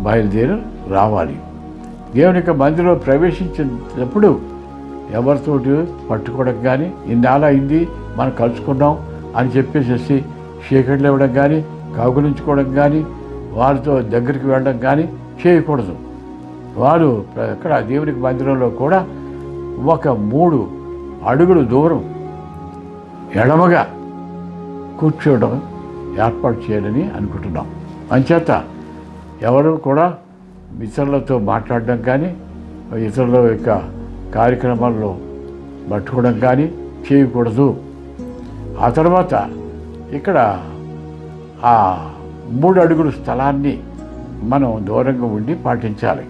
బయలుదేరి రావాలి. దేవుని యొక్క మందిరంలో ప్రవేశించినప్పుడు ఎవరితోటి పట్టుకోవడం కానీ, ఇన్నాళ్ళు అయింది మనం కలుసుకున్నాం అని చెప్పేసి షేకట్లు ఇవ్వడం కానీ, కౌగులించుకోవడం కానీ, వారితో దగ్గరికి వెళ్ళడం కానీ చేయకూడదు. వారు అక్కడ దేవునికి మందిరంలో కూడా ఒక 3 అడుగులు దూరం ఎడమగా కూర్చోవడం ఏర్పాటు చేయాలని అనుకుంటున్నాం. అంచేత ఎవరు కూడా ఇతరులతో మాట్లాడడం కానీ, ఇతరుల యొక్క కార్యక్రమాల్లో పట్టుకోవడం కానీ చేయకూడదు. ఆ తర్వాత ఇక్కడ ఆ 3 అడుగుల స్థలాన్ని మనం దూరంగా ఉండి పాటించాలి.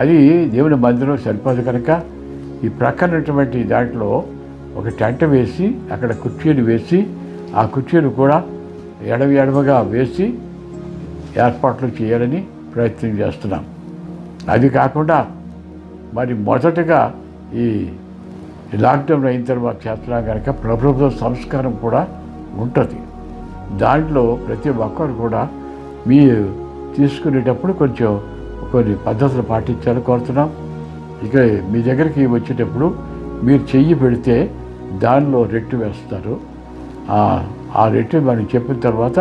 అది దేవుని మందిరం సరిపోదు కనుక ఈ ప్రక్కనటువంటి దాంట్లో ఒక టెంట్ వేసి అక్కడ కుర్చీలు వేసి ఆ కుర్చీలు కూడా ఎడమగా వేసి ఏర్పాట్లు చేయాలని ప్రయత్నం చేస్తున్నాం. అది కాకుండా మరి మొదటగా ఈ లాక్డౌన్ అయిన తర్వాత చేస్తున్నాం కనుక ప్రభుత్వ సంస్కారం కూడా ఉంటుంది. దాంట్లో ప్రతి ఒక్కరు కూడా మీరు తీసుకునేటప్పుడు కొంచెం కొన్ని పద్ధతులు పాటించాలని కోరుతున్నాం. ఇక మీ దగ్గరికి వచ్చేటప్పుడు మీరు చెయ్యి పెడితే దానిలో రెట్టు వేస్తారు. ఆ రెట్టు మనం చెప్పిన తర్వాత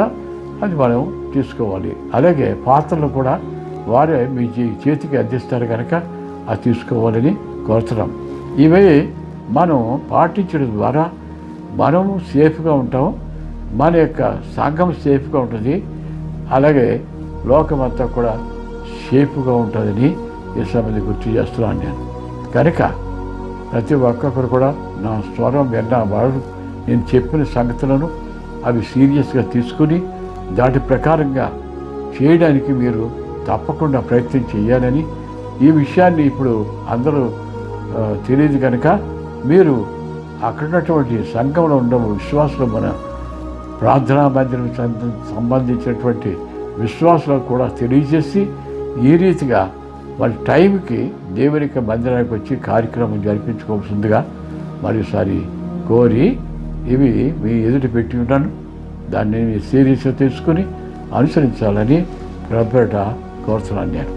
అది మనం తీసుకోవాలి. అలాగే పాత్రలు కూడా వారే మీ చేతికి అందిస్తారు కనుక అది తీసుకోవాలని కోరుతున్నాం. ఇవి మనం పాటించడం ద్వారా మనం సేఫ్గా ఉంటాం, మన యొక్క సంఘం సేఫ్గా ఉంటుంది, అలాగే లోకమంతా కూడా సేఫ్గా ఉంటుందని ఈ సమయంలో గుర్తు చేస్తున్నాను నేను. కనుక ప్రతి ఒక్కొక్కరు కూడా నా స్వరం విన్న వారు నేను చెప్పిన సంగతులను అవి సీరియస్గా తీసుకుని దాటి ప్రకారంగా చేయడానికి మీరు తప్పకుండా ప్రయత్నం చేయాలని, ఈ విషయాన్ని ఇప్పుడు అందరూ తెలియదు కనుక మీరు అక్కడ ఉన్నటువంటి సంఘంలో ఉన్న విశ్వాసులు, మన ప్రార్థనా మందిరం సంబంధించినటువంటి విశ్వాసులకు కూడా తెలియజేసి ఈ రీతిగా వాళ్ళ టైంకి దేవుని యొక్క మందిరానికి వచ్చి కార్యక్రమం జరిపించుకోవాల్సిందిగా మరోసారి కోరి ఇవి మీ ఎదుట పెట్టి ఉంటాను. దాన్ని సీరియస్గా తీసుకుని అనుసరించాలని ప్రభుపేట కోరుతున్నాను నేను.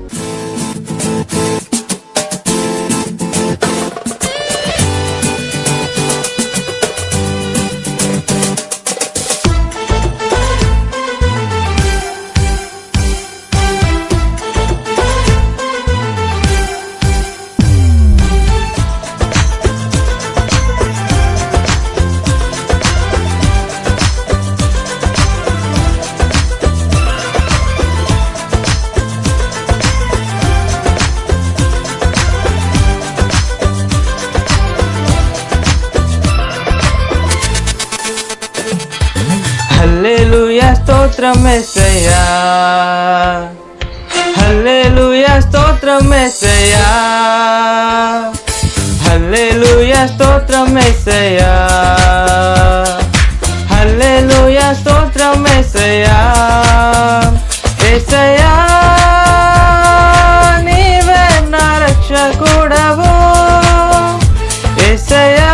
స్తోత్రం యేసయ్యా, హల్లెలూయా స్తోత్రం యేసయ్యా, హల్లెలూయా స్తోత్రం యేసయ్యా, హల్లెలూయా స్తోత్రం యేసయ్యా. యేసయ్యా నీవే నా రక్షకుడవు, యేసయ్యా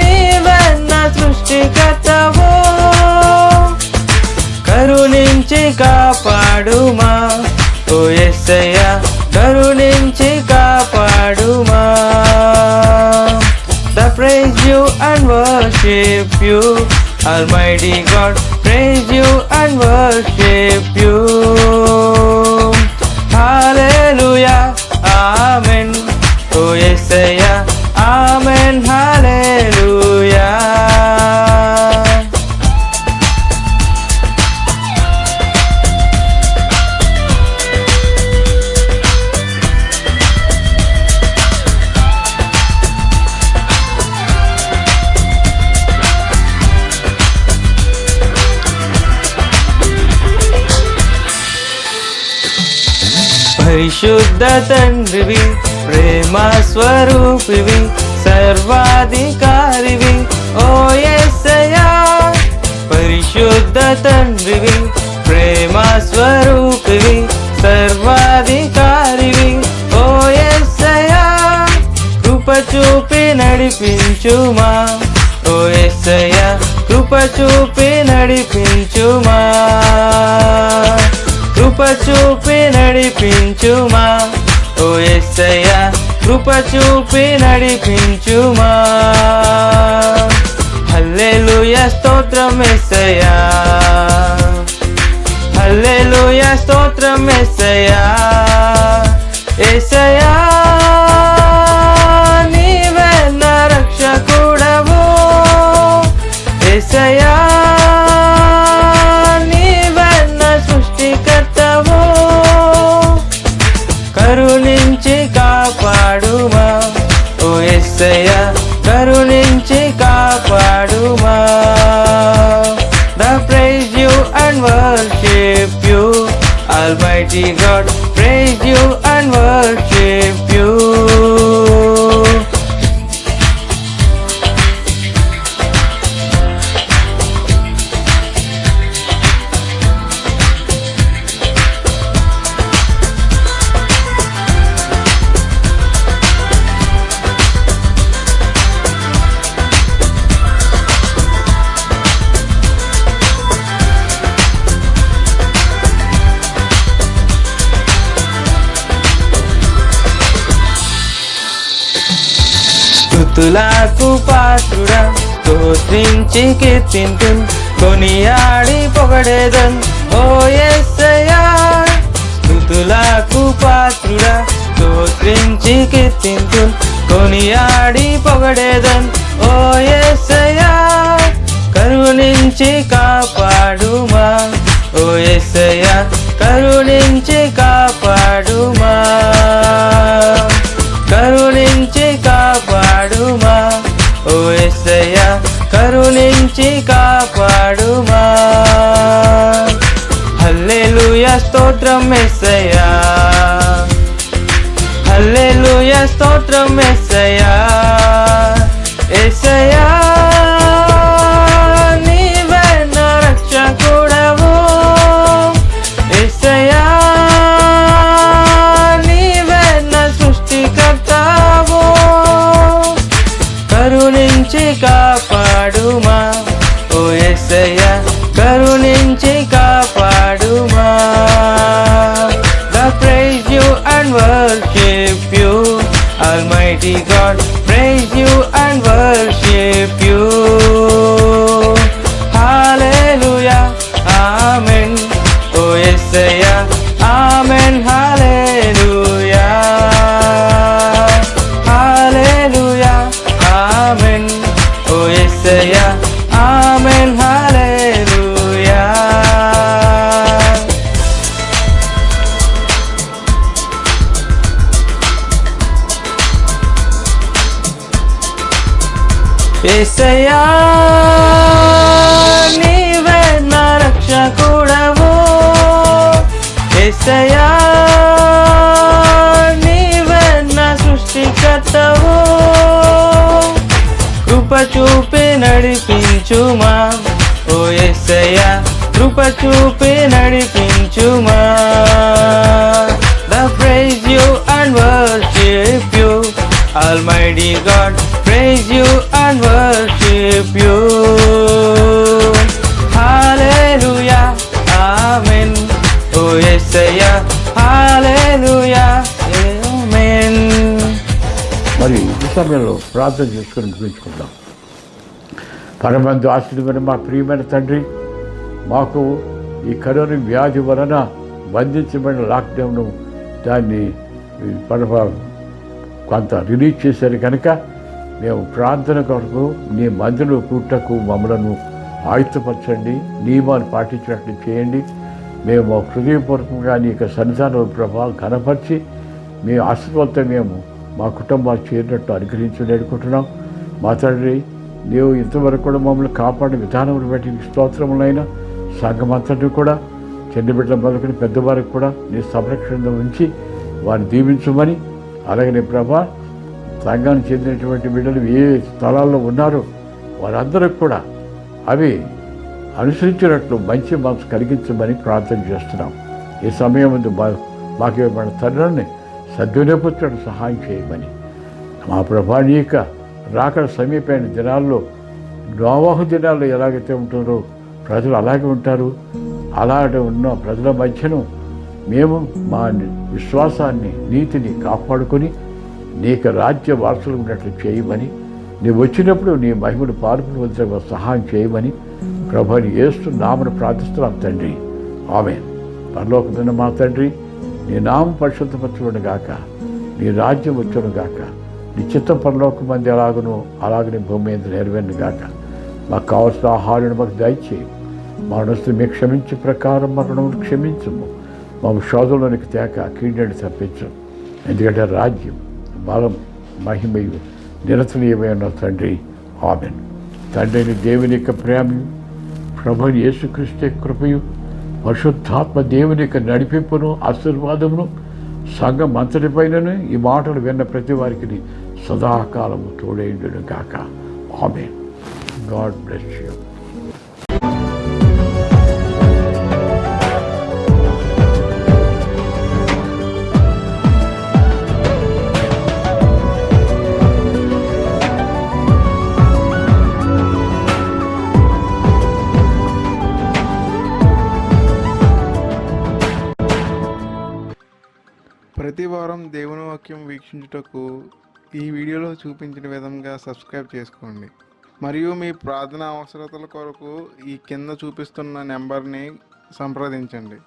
నీవే నా సృష్టికర్తవు, కరుణించి కాపాడుమా ఓ యేసయ్యా, కరుణించి కాపాడుమా. The praise you and worship you, Almighty God, praise you and worship you. Hallelujah, Amen, oh Yesaya, Amen, Hallelujah. పరిశుద్ధ తండ్రివి, ప్రేమ స్వరూపివి, సర్వాధికారివి ఓ యేసయ్యా. పరిశుద్ధ తండ్రివి, ప్రేమ స్వరూపివి, సర్వాధికారివి ఓ యేసయ్యా. కృప చూపి నడిపించుమా ఓ యేసయ్యా, కృప చూపి నడిపించుమా, కృప చూపి నడిపించుమా ఓ యేసయ్యా, కృప చూపి నడిపించుమా. హల్లెలూయా స్తోత్రం యేసయ్యా, హల్లెలూయా స్తోత్రం యేసయ్యా. యేసయ్యా నీవే నా రక్షకుడవు, యేసయ్యా కరుణించి కాపాడుమా ఓ యేసయ్యా, కరుణించి కాపాడుమా. The praise you and worship you, Almighty God, praise you and worship you. స్తుతులకు పాత్రుడా, స్తోత్రించి కీర్తింతున్, కొనియాడి పొగడేదన్ ఓ యేసయ్యా. స్తుతులకు పాత్రుడా, స్తోత్రించి కీర్తింతున్, కొనియాడి పొగడేదన్ ఓ యేసయ్యా. కరుణించి కాపాడుమా ఓ యేసయ్యా, కరుణించి కాపాడుమా, కరుణించి కాపాడుమా ఓ యేసయ్యా, కరుణించి కాపాడుమా. హల్లెలూయా స్తోత్రం యేసయ్యా, హల్లెలూయా స్తోత్రం యేసయ్యా. యేసయ్యా నీవే నా రక్షకుడవు, యేసయ్యా కరుణించి కాపాడుమా ఓ యేసయ్యా, కరుణించి కాపాడుమా. The praise you and worship you, Almighty God, praise you and worship you. Hallelujah, Amen, oh Yesayya, Amen, Hallelujah. Hallelujah, Amen, oh Yesayya, Amen, Hallelujah. యేసయ్యా నీవే రక్షకుడవు యేసయ్యా, నీవే నా సృష్టికర్తవు. కృప చూపి నడిపించుమా ఓ యేసయ్యా, కృప చూపి నడిపించుమా. The praise you and worship you, Almighty God, praise you and worship you. Hallelujah, Amen. Oh Yesaya, Hallelujah, Amen. మరి ఈ సమయంలో ప్రార్థన చేసుకుని ముగించుకుందాం. పరమందు ఆశీర్వదించిన మా ప్రియమైన తండ్రి, మాకు ఈ కరోనా వ్యాధి వలన బంధించబడిన లాక్డౌన్ దాన్ని కొంత రిలీజ్ చేశారు కనుక మేము ప్రార్థన కొరకు నీ మందులు కూటకు మమ్మలను ఆయుత్తపరచండి, నియమాలు పాటించినట్లు చేయండి. మేము హృదయపూర్వకంగా నీ యొక్క సన్నిధానం ప్రభావం కనపరిచి మీ ఆశీర్వాదంతో మేము మా కుటుంబాలు చేరినట్టు అనుగ్రహించి వేడుకుంటున్నాం. మా తండ్రి, నీవు ఇంతవరకు కూడా మమ్మల్ని కాపాడిన విధానం బట్టి స్తోత్రములైన సంఘమంతటి కూడా చిన్న బిడ్డల మొదలుకొని పెద్దవారికి కూడా నీ సంరక్షణ ఉంచి వారిని దీవించమని, అలాగే నీ ప్రభా సంఘానికి చెందినటువంటి బిడ్డలు ఏ స్థలాల్లో ఉన్నారో వారందరికి కూడా అవి అనుసరించినట్లు మంచి మనసు కలిగించమని ప్రార్థన చేస్తున్నాం. ఈ సమయం ముందు మాకు ఇవ్వబడిన తరుణాన్ని సద్వినియోగపరచడం సహాయం చేయమని, మా ప్రభా నీ యొక్క రాకడ సమీపమైన దినాల్లో నోవాహు దినాల్లో ఎలాగైతే ఉంటారో ప్రజలు అలాగే ఉంటారు. అలాగే ఉన్న ప్రజల మధ్యను మేము మా విశ్వాసాన్ని, నీతిని కాపాడుకొని నీకు రాజ్య వారసులు ఉన్నట్లు చేయమని, నీవు వచ్చినప్పుడు నీ మహిమను పాల్గొని వదిలే సహాయం చేయమని ప్రభుని యేసు నామను ప్రార్థిస్తున్నాం తండ్రి. ఆమేన్. పరలోకమైన మా తండ్రి, నీ నామం పరిశుద్ధపరచును గాక, నీ రాజ్యం వచ్చును గాక, నీ చిత్తం పరలోకం మంది ఎలాగనో అలాగనే భూమి మీద నెరవేరును గాక. మాకు కావాల్సిన ఆహారాన్ని మాకు దయచేయి. మరణస్తులు మీకు క్షమించే ప్రకారం మరణమును క్షమించము. మాకు శోధంలోనికి తేక కీడుని తప్పించు. ఎందుకంటే రాజ్యం, బలం, మహిమయు నిరతనీయమైన తండ్రి. ఆమేన్. తండ్రిని దేవుని యొక్క ప్రేమయు, ప్రభుని యేసుక్రీస్తు కృపయు, పరిశుద్ధాత్మ దేవుని యొక్క నడిపింపును, ఆశీర్వాదమును సంఘం అంతటిపైనను ఈ మాటలు విన్న ప్రతి వారికి సదాకాలము తోడేయుడును గాక. ఆమేన్. God bless you. ప్రతి వారం దేవుని వాక్యం వీక్షించుటకు ఈ వీడియోలో చూపించిన విధంగా సబ్స్క్రైబ్ చేసుకోండి. మరియు మీ ప్రార్థన అవసరతల కొరకు ఈ కింద చూపిస్తున్న నెంబర్ని సంప్రదించండి.